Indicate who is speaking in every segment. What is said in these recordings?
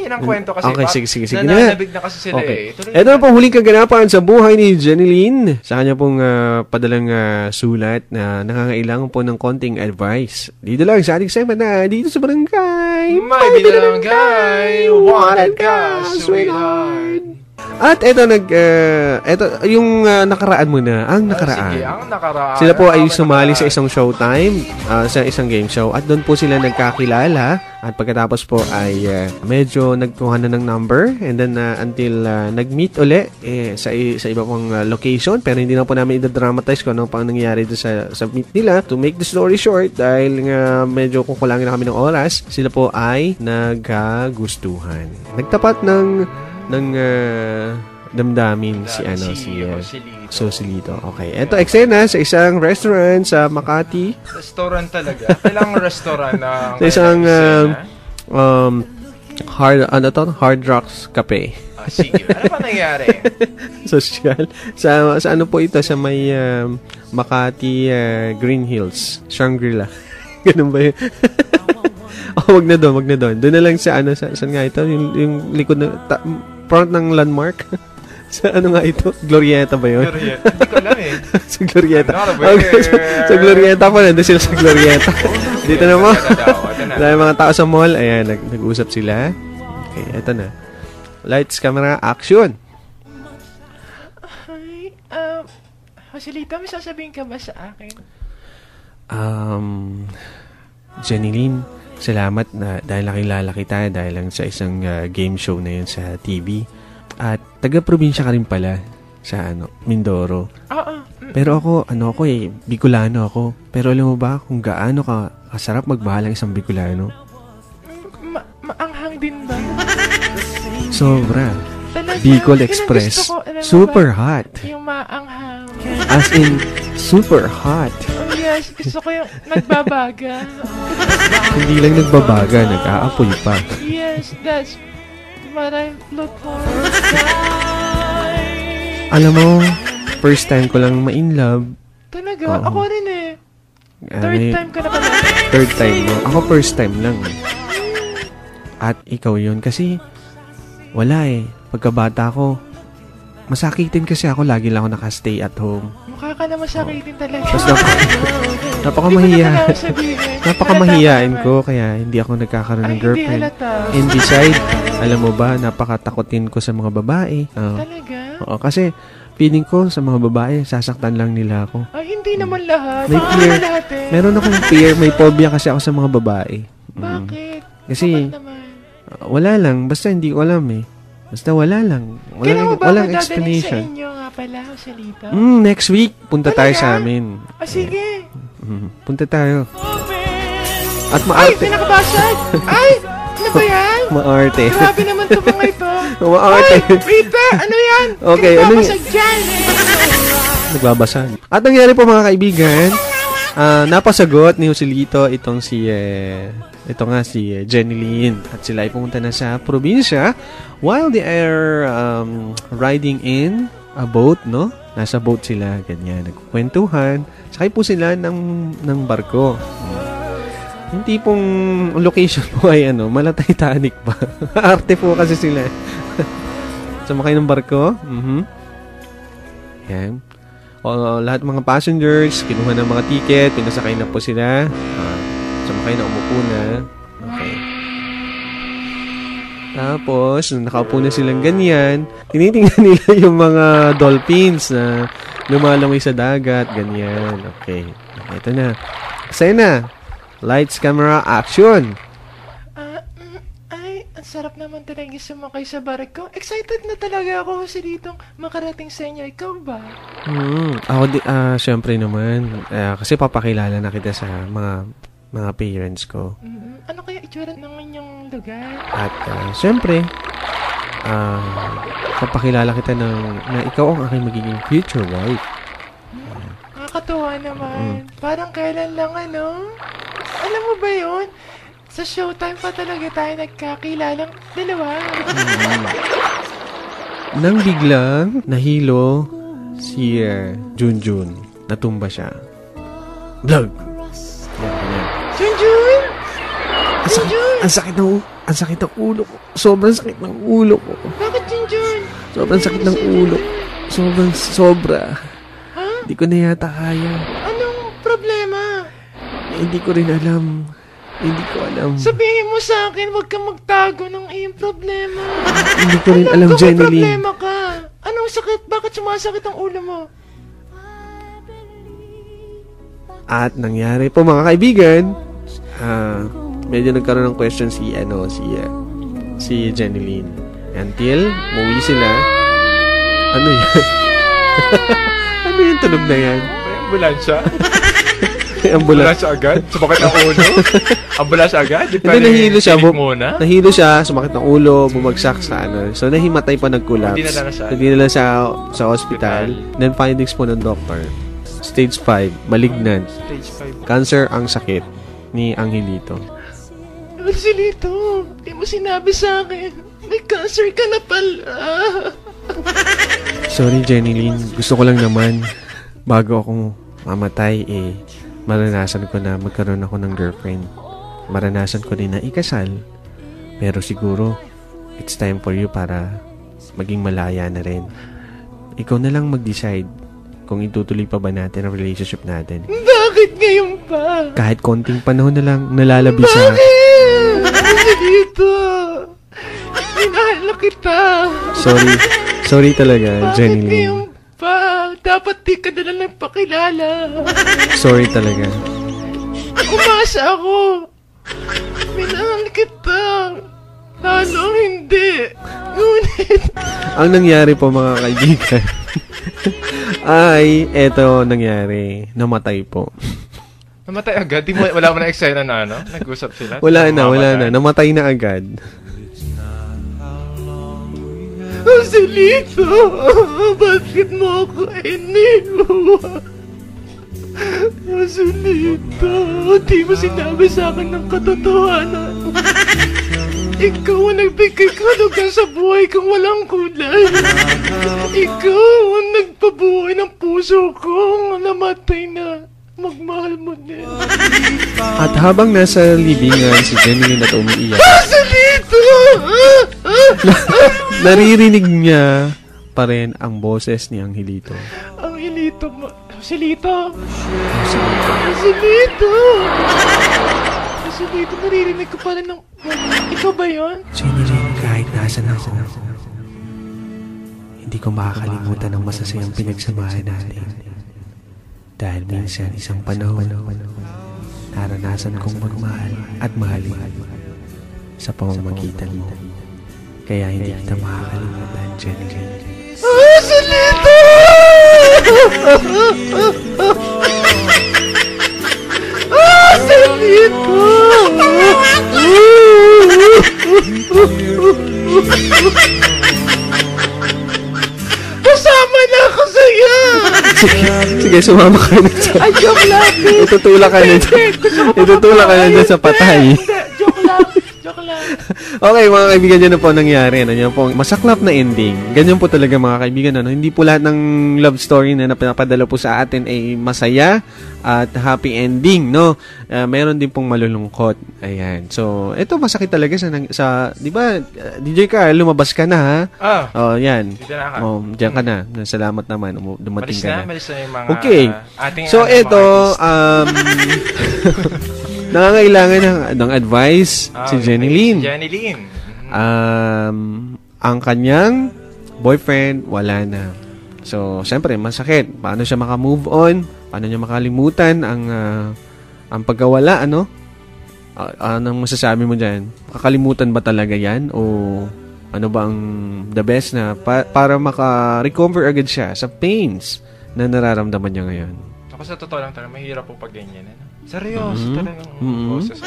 Speaker 1: Sige ng kwento kasi.
Speaker 2: Okay, sige.
Speaker 1: Nananabig na kasi sila
Speaker 2: Ito na pong huling kaganapan sa buhay ni Jeneline. Sa kanya pong padalang sulat na nangangailangan po ng konting advice. Dito lang sa ating segment na dito sa barangay.
Speaker 1: May barangay, wanted ka, sweetheart.
Speaker 2: At ito yung nakaraan muna, ang nakaraan.
Speaker 1: Sige, ang nakaraan.
Speaker 2: Sila po ay sumali sa isang showtime, sa isang game show. At doon po sila nagkakilala. At pagkatapos po ay medyo nagkuha na ng number. And then until nag-meet uli sa iba pang location. Pero hindi na po namin i-dramatize kung ano pang nangyari doon sa meet nila. To make the story short, dahil nga medyo kukulangin na kami ng oras, sila po ay nagkagustuhan. Nagtapat ng damdamin si Joselito. Okay. Ito eksena sa isang restaurant sa Makati.
Speaker 1: Restaurant talaga. Kailangan restaurant na
Speaker 2: sa isang Hard Rocks Cafe.
Speaker 1: Sige. Ano pa nangyari?
Speaker 2: Social. Sa ano po ito? Sa may Makati Green Hills. Shangri-La. Ganun ba yun? Wag na doon. Doon na lang sa saan nga ito? Yung likod na front ng landmark. Sa ano nga ito? Glorieta ba yun?
Speaker 1: Glorieta. Hindi ko alam
Speaker 2: sa Glorieta. Sa Glorieta po. Nandun sila sa Glorieta. Dito na mo. Dahil mga tao sa mall. Ayan, nag-usap sila. Okay, eto na. Lights, camera, action!
Speaker 3: Hi, Joselito, may sasabihin ka ba sa akin?
Speaker 2: Jeneline, salamat na dahil nakilala kita dahil lang sa isang game show na yun sa TV. At taga-probinsya ka rin pala sa Mindoro. Pero ako, Bicolano ako. Pero alam mo ba kung gaano kasarap magmahal ang isang Bicolano?
Speaker 3: Maanghang din ba?
Speaker 2: Sobra.
Speaker 3: Talaga?
Speaker 2: Bicol Express. Super hot.
Speaker 3: Yung maanghang.
Speaker 2: As in, super hot.
Speaker 3: Oh yes, gusto ko yung nagbabaga.
Speaker 2: Hindi lang nagbabaga, nag-aapoy pa.
Speaker 3: Yes, that's what I look for.
Speaker 2: Alam mo, first time ko lang ma-in love.
Speaker 3: Talaga? Ako rin eh. Third time ka na pala.
Speaker 2: Third time mo. Ako first time lang. At ikaw yun. Kasi, wala eh. Pagkabata ko, masakitin kasi ako. Lagi lang ako naka-stay at home.
Speaker 3: Mukha ka na masakitin talaga.
Speaker 2: Tapos napakamahiyain ko. Kaya hindi ako nagkakaroon ng girlfriend. And beside, alam mo ba, napakatakotin ko sa mga babae.
Speaker 3: Talaga?
Speaker 2: Oo, kasi feeling ko sa mga babae, sasaktan lang nila ako.
Speaker 3: Ay, hindi naman lahat.
Speaker 2: May fear. Meron akong fear. May phobia kasi ako sa mga babae.
Speaker 3: Bakit?
Speaker 2: Kasi, wala lang. Basta hindi ko alam eh. Basta wala lang. Walang explanation.
Speaker 3: Sa inyo nga pala, Joselito?
Speaker 2: Next week, punta tayo sa amin.
Speaker 3: Sige.
Speaker 2: Punta tayo. At maarte.
Speaker 3: Ay, pinakabasag! Ay! Ano ba yan?
Speaker 2: Maarte.
Speaker 3: Grabe naman ito mga ito.
Speaker 2: Maarte.
Speaker 3: Ay, wait pa! Ano yan?
Speaker 2: Okay, ano yan?
Speaker 3: Nagbabasag dyan.
Speaker 2: Nagbabasag. At nangyari po mga kaibigan, napasagot ni Joselito itong si Jeneline. At sila ay pumunta na sa probinsya while they are riding in a boat, no? Nasa boat sila, ganyan. Nagkukwentuhan. Sakay po sila ng barko. Yung tipong location po ay mala Titanic pa. Arte po kasi sila. Sumakay ng barko. Yan. Lahat mga passengers, kinuha ng mga ticket, pinasakay na po sila. Sumakay na, umupo na. Okay. Tapos, nakaupo na silang ganyan, tinitingnan nila yung mga dolphins na lumalangoy sa dagat, ganyan. Okay. Ito na. Sena. Lights, camera, action!
Speaker 3: Ay, ang sarap naman talaga sumakay sa barko. Excited na talaga ako kasi ditong makarating sa inyo. Ikaw ba?
Speaker 2: Ako, syempre naman. Kasi papakilala na kita sa mga parents ko.
Speaker 3: Ano kaya itsura ng inyong lugar?
Speaker 2: At, syempre, papakilala kita na ikaw ang aking magiging future wife.
Speaker 3: Nakakatuwa naman. Parang kailan lang Alam mo ba yun? Sa showtime pa talaga tayo nagkakilalang dalawa.
Speaker 2: Nang biglang nahilo si Junjun. Natumba siya. Vlog!
Speaker 3: Junjun!
Speaker 2: ang sakit ng ulo ko. Sobrang sakit ng ulo ko.
Speaker 3: Bakit yun, John?
Speaker 2: Sobrang sakit ng ulo. Sobra.
Speaker 3: Ha?
Speaker 2: Hindi ko na yata kaya.
Speaker 3: Anong problema?
Speaker 2: Hindi ko rin alam. Hindi ko alam.
Speaker 3: Sabihin mo sa akin, huwag kang magtago ng iyong problema.
Speaker 2: Hindi ko rin alam,
Speaker 3: May
Speaker 2: Jenny Lynn.
Speaker 3: problema ka. Anong sakit? Bakit sumasakit ang ulo mo?
Speaker 2: At nangyari po mga kaibigan, medyo nagkaroon ng question si Jenny Lynn. Until muwi sila. Ano yan? Ano yung tunog na yan?
Speaker 1: May ambulansya.
Speaker 2: May ambulansya.
Speaker 1: Ambulansya agad? Sumakit ang ulo? Ambulansya agad? Di pa
Speaker 2: Hindi, nahilo siya.
Speaker 1: clinic muna?
Speaker 2: Nahilo siya, sumakit ng ulo, bumagsak sa ano. So, nahimatay pa, nag-collapse.
Speaker 1: Dinala siya.
Speaker 2: Sa hospital. Then, findings po ng doctor. Stage 5, malignant.
Speaker 1: Stage 5.
Speaker 2: Cancer ang sakit ni Angelito.
Speaker 3: Angelito, di mo sinabi sa akin. May cancer ka na pala.
Speaker 2: Sorry, Jenny Lynn. Gusto ko lang naman, bago akong mamatay, maranasan ko na magkaroon ako ng girlfriend. Maranasan ko din na ikasal. Pero siguro, it's time for you para maging malaya na rin. Ikaw na lang mag-decide kung itutuloy pa ba natin ang relationship natin.
Speaker 3: Bakit ngayon pa?
Speaker 2: Kahit konting panahon na lang nalalabi sa...
Speaker 3: Angelito, minahal na kita.
Speaker 2: Sorry talaga, Jenny
Speaker 3: Bakit
Speaker 2: Lynn.
Speaker 3: ngayon pa? Dapat di ka na lang nagpakilala.
Speaker 2: Sorry talaga.
Speaker 3: Umasa ako. Minahal kita. Lalo hindi. Ngunit,
Speaker 2: Ang nangyari po mga kaibigan ay eto nangyari. Namatay po.
Speaker 1: Namatay agad? Wala mo na eksena na ano? Nag-usap sila?
Speaker 2: Wala na. Namatay na agad.
Speaker 3: Angelito, bakit mo ako iniwan? Angelito, di mo sinabi sa akin ng katotohanan. Ikaw ang nagbigay kahulugan sa buhay kong walang kulay. Ikaw ang nagpabuhay ng puso kong namatay na. Magmahal mo din.
Speaker 2: At habang nasa libingan si Jenny Lynn at umiiyak,
Speaker 3: Angelito!
Speaker 2: naririnig niya pa rin ang boses ni Angelito.
Speaker 3: Angelito mo. Angelito! Angelito! Angelito, naririnig ko pala ng... Ikaw ba yun?
Speaker 2: Jenny Lynn, kahit nasan ako, hindi ko makakalimutan ang masasayang pinagsamahan natin. Dahil minsan isang panahon, naranasan kong magmahal at mahalin sa pamamagitan mo. Kaya hindi kita makakalimutan, Jenny Lynn.
Speaker 3: Angelito! Angelito! Kasama na ako sa'yo!
Speaker 2: Sige, sumama ka na dyan.
Speaker 3: Ay, joke lang!
Speaker 2: Itutulak ka na dyan. Itutulak ka na dyan sa patay.
Speaker 3: Hindi, joke lang! Joke lang!
Speaker 2: Okay, mga kaibigan, dyan na po nangyari. Ano yan po, masaklap na ending. Ganyan po talaga mga kaibigan. Ano? Hindi po lahat ng love story na napadala po sa atin ay masaya at happy ending, no? Meron din pong malulungkot. Ayan. So, ito masakit talaga sa di ba, DJ Carl, lumabas ka na, ha? Oh, yan.
Speaker 1: Dito na ka.
Speaker 2: Oh, diyan ka na. Salamat naman. Dumating ka na.
Speaker 1: Malis na yung mga...
Speaker 2: Okay.
Speaker 1: Ating,
Speaker 2: So, ito, nangangailangan ng advice si Jenny Lynn.
Speaker 1: Si Jenny Lynn.
Speaker 2: Ang kanyang boyfriend, wala na. So, siyempre, masakit. Paano siya maka-move on? Paano niya makalimutan ang pagkawala, ano? Anong masasabi mo dyan? Kakalimutan ba talaga yan? O ano ba ang the best na para maka-recover agad siya sa pains na nararamdaman niya ngayon?
Speaker 1: Ako sa totoo lang talaga, mahirap po pag ganyan. Ano? Seryoso talagang boses.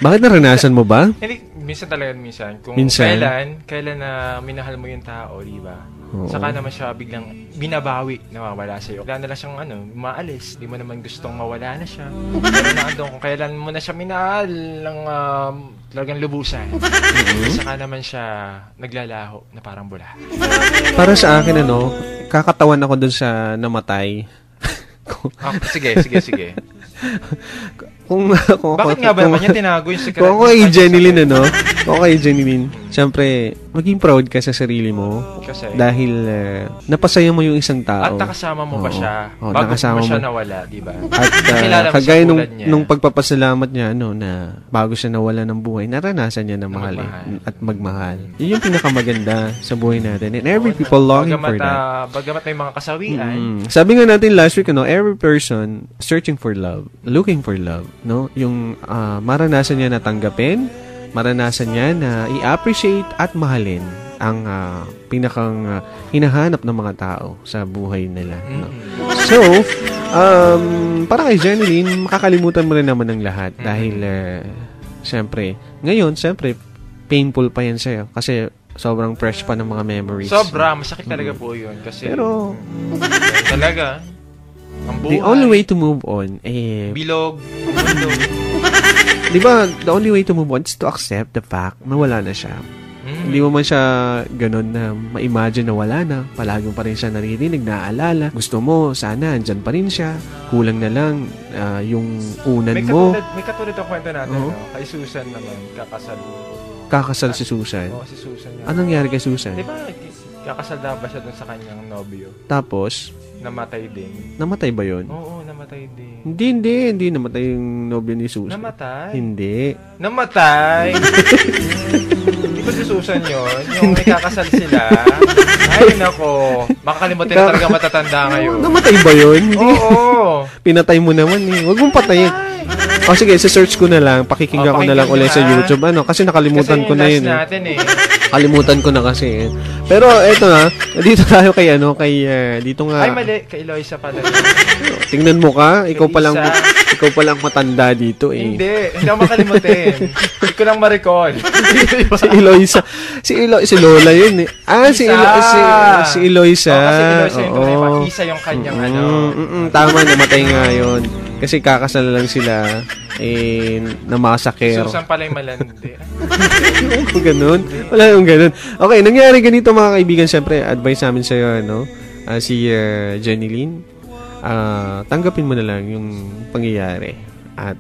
Speaker 2: Bakit naranasan mo ba?
Speaker 1: Hindi, minsan talaga, kung
Speaker 2: Minsan?
Speaker 1: kailan na minahal mo yung tao, di ba?
Speaker 2: Oo.
Speaker 1: Saka naman siya biglang binabawi, nawawala sa'yo. Wala na lang siyang maalis. Di mo naman gustong mawala na siya. Pero naandun kung kailan mo na siya minahal ng talagang lubusan. Saka naman siya naglalaho na parang bula.
Speaker 2: Para sa akin, kakatawan ako dun sa namatay.
Speaker 1: Sige. Bakit nga ba naman yan tinago yung secret?
Speaker 2: Kung ako kay Jeneline, kung kay Jeneline, syempre, maging proud ka sa sarili mo.
Speaker 1: Kasi,
Speaker 2: dahil napasaya mo yung isang tao.
Speaker 1: At nakasama mo pa siya.
Speaker 2: Oo,
Speaker 1: Bago
Speaker 2: nakasama
Speaker 1: mo siya
Speaker 2: mo.
Speaker 1: nawala, di ba?
Speaker 2: At
Speaker 1: Nakilala mo
Speaker 2: kagaya
Speaker 1: sa tulad niya.
Speaker 2: nung pagpapasalamat niya, na bago siya nawala ng buhay, naranasan niya na mahalin at magmahal. Yun yung pinakamaganda sa buhay natin. And every people longing for that.
Speaker 1: Bagamat may mga kasawian.
Speaker 2: Sabi nga natin last week, every person searching for love, looking for love, no? Yung maranasan niya na tanggapin, maranasan niya na i-appreciate at mahalin ang pinakang hinahanap ng mga tao sa buhay nila. No? So, para kay Jeneline, makakalimutan mo rin naman ng lahat dahil, syempre, ngayon, painful pa yan sa'yo kasi sobrang fresh pa ng mga memories.
Speaker 1: Sobra, masakit talaga po yun. Kasi,
Speaker 2: pero,
Speaker 1: talaga, ang buhay.
Speaker 2: The only way to move on,
Speaker 1: bilog, mundo.
Speaker 2: Di ba, the only way to move on is to accept the fact na wala na siya. Hindi mo man siya ganun na ma-imagine na wala na. Palagi mo pa rin siya naririnig, naaalala. Gusto mo, sana, andyan pa rin siya. Kulang na lang yung unan mo.
Speaker 1: May katulad ang kwento natin, kay Susan naman, kakasal
Speaker 2: Si Susan.
Speaker 1: Oo, si Susan.
Speaker 2: Anong nangyari kay Susan?
Speaker 1: Di ba, kakasal na ba siya dun sa kanyang nobyo?
Speaker 2: Tapos?
Speaker 1: Namatay din.
Speaker 2: Namatay ba yun?
Speaker 1: Oo, namatay din.
Speaker 2: Hindi namatay yung nobyo ni Susan.
Speaker 1: Namatay?
Speaker 2: Hindi.
Speaker 1: Namatay? Di ba si Susan yun? Yung may kakasal sila? Ay, nako. Makakalimutin na talaga matatanda ngayon.
Speaker 2: Namatay ba yun?
Speaker 1: Oo.
Speaker 2: Pinatay mo naman eh. Huwag mong patayin. Sige, search ko na lang. Pakikinggan ko na lang ulit sa YouTube. Kasi nakalimutan ko na yun.
Speaker 1: Kasi natin eh.
Speaker 2: Kalimutan ko na kasi. Pero eto dito tayo kay dito nga.
Speaker 1: Ay, mali. Kay Eloisa pala.
Speaker 2: Tingnan mo ka. Ikaw pa lang matanda dito eh.
Speaker 1: Hindi ako makalimutin. Hindi ko lang ma-recall.
Speaker 2: Si Eloisa. Si Lola yun eh. Si Eloisa.
Speaker 1: Kasi Eloisa yung isa yung kanyang
Speaker 2: tama, namatay nga yun. Kasi kakasal lang sila namasaker.
Speaker 1: Susan pala yung malandi.
Speaker 2: Wala yung ganun. Okay, nangyari ganito mga kaibigan. Siyempre, advice namin sa'yo, si Jeneline. Tanggapin mo na lang yung pangyayari. At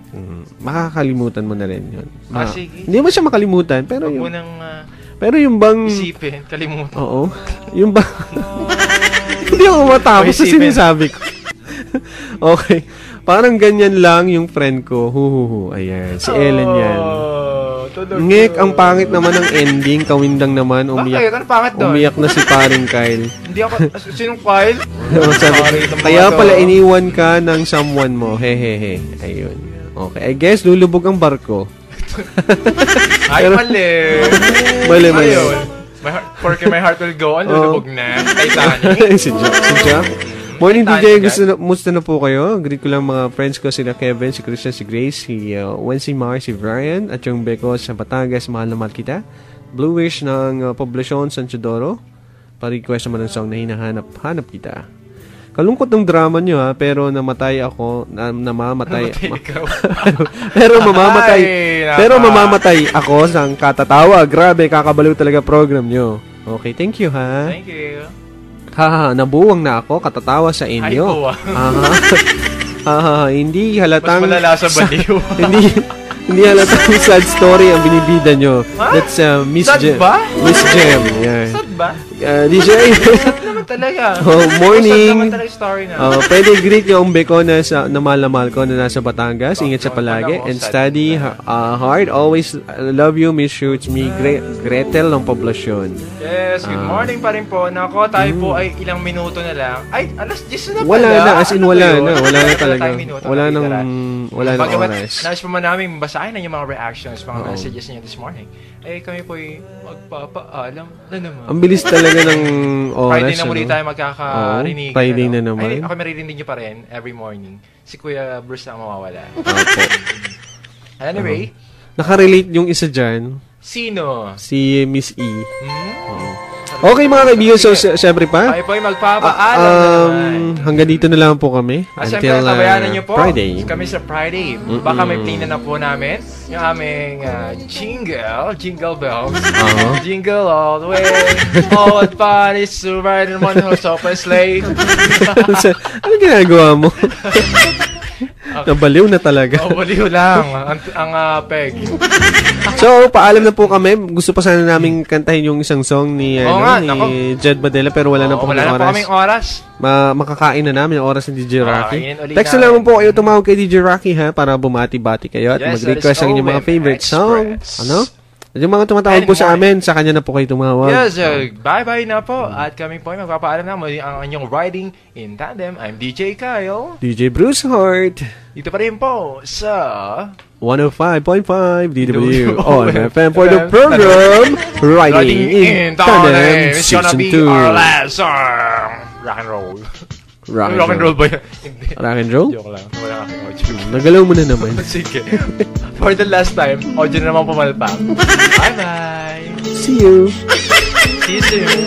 Speaker 2: makakalimutan mo na rin yun.
Speaker 1: Sige.
Speaker 2: Hindi mo siya makalimutan. Pero
Speaker 1: huwag
Speaker 2: yung,
Speaker 1: mo nang
Speaker 2: pero yung bang...
Speaker 1: isipin, kalimutan.
Speaker 2: Oo. Yung bang... Hindi ako matapos sa sinasabi ko. Okay. Parang ganyan lang yung friend ko. Ayan. Si Ellen yan. Ngek, ang pangit naman ng ending. Kawindang naman.
Speaker 1: Bakit? Ano pangit doon?
Speaker 2: Umiyak na si paring Kyle.
Speaker 1: Hindi ako... Sinong Kyle?
Speaker 2: Kaya pala iniwan ka ng someone mo. Hehehe. Ayun. Okay. I guess lulubog ang barko.
Speaker 1: Ay, mali.
Speaker 2: Mali.
Speaker 1: Porque my heart will go on. Lulubog na. Titanic.
Speaker 2: Si Jack. Morning DJ, musta na po kayo? Greet ko lang mga friends ko, sila Kevin, si Christian, si Grace, si Wency Mar, si Brian, at yung Beko sa Batangas, mahal na mahal kita. Blue Wish ng Poblacion, San Teodoro. Pa-request naman ng song na hinahanap kita. Kalungkot ng drama nyo pero namatay ako, namamatay. Pero mamamatay ako sa katatawa. Grabe, kakabaliw talaga program nyo. Okay, thank you ha.
Speaker 1: Thank you.
Speaker 2: Nabuwang na ako, katatawa sa inyo. Hindi halatang...
Speaker 1: Mas malala sa baliw.
Speaker 2: hindi halatang sad story ang binibida nyo. That's Miss Jem. Miss Jem. Yeah.
Speaker 1: Sad ba?
Speaker 2: DJ.
Speaker 1: Sad naman talaga.
Speaker 2: Morning.
Speaker 1: Sad naman talaga yung story na.
Speaker 2: Pwede greet yung Beko na mahal na mahal ko na nasa Batangas. Ingat siya palagi. And study hard. Always love you, miss you. It's me, Gretel ng Poblacion.
Speaker 1: Yes, good morning pa rin po. Nako, tayo po ay ilang minuto na lang. Ay, alas 10 na pala.
Speaker 2: Wala na, as in wala na. Wala na talaga. Wala nang oras.
Speaker 1: Nais pa man namin basahin na yung mga reactions, mga messages niyo this morning. Kami po ay magpapaalam na naman.
Speaker 2: Ang bilis talaga ng oras.
Speaker 1: Friday na muli tayo magkakarinig.
Speaker 2: Friday na naman.
Speaker 1: Ako maririnig niyo pa rin every morning. Si Kuya Bruce lang mawawala. Anyway.
Speaker 2: Nakarelate yung isa dyan.
Speaker 1: Sino?
Speaker 2: Si Miss E. Okay mga kaibigan, so syempre pa.
Speaker 1: Tayo po ay magpapaalam na naman.
Speaker 2: Hanggang dito na lang po kami. Until Friday.
Speaker 1: Kami sa Friday. Baka may play na po namin. Yung aming jingle bells. Jingle all the way. Oh, what fun is to ride in one horse open sleigh.
Speaker 2: Ano ginagawa mo? Nabaliw na talaga.
Speaker 1: Baliw lang. Ang peg.
Speaker 2: So, paalam na po kami. Gusto pa sana namin kantahin yung isang song ni, ni Jed Badela, pero wala na po
Speaker 1: wala na po kaming oras.
Speaker 2: Makakain na namin yung oras ni DJ Rocky.
Speaker 1: Kainin
Speaker 2: Text na lang po kayo, tumawag kay DJ Rocky ha, para bumati-bati kayo at mag-request ang inyong mga favorite song. Ano? At yung mga tumatawag po sa amin, sa kanya na po kayo tumawag.
Speaker 1: Yes, bye-bye na po. At kami po ay magpapaalam na muli ang inyong Riding in Tandem. I'm DJ Kyle.
Speaker 2: DJ Bruce Hart.
Speaker 1: Dito pa rin po sa
Speaker 2: 105.5 DW on FM for the program Riding in Tandem
Speaker 1: It's gonna be
Speaker 2: Season 2.
Speaker 1: our last song. Rock and roll. Rock and roll ba yun? Hindi.
Speaker 2: Rock and roll?
Speaker 1: Joke lang. Wala aking audio.
Speaker 2: Nagalaw mo na naman.
Speaker 1: Sige. For the last time, audio na naman pumalpak. Bye-bye.
Speaker 2: See you.
Speaker 1: See you soon.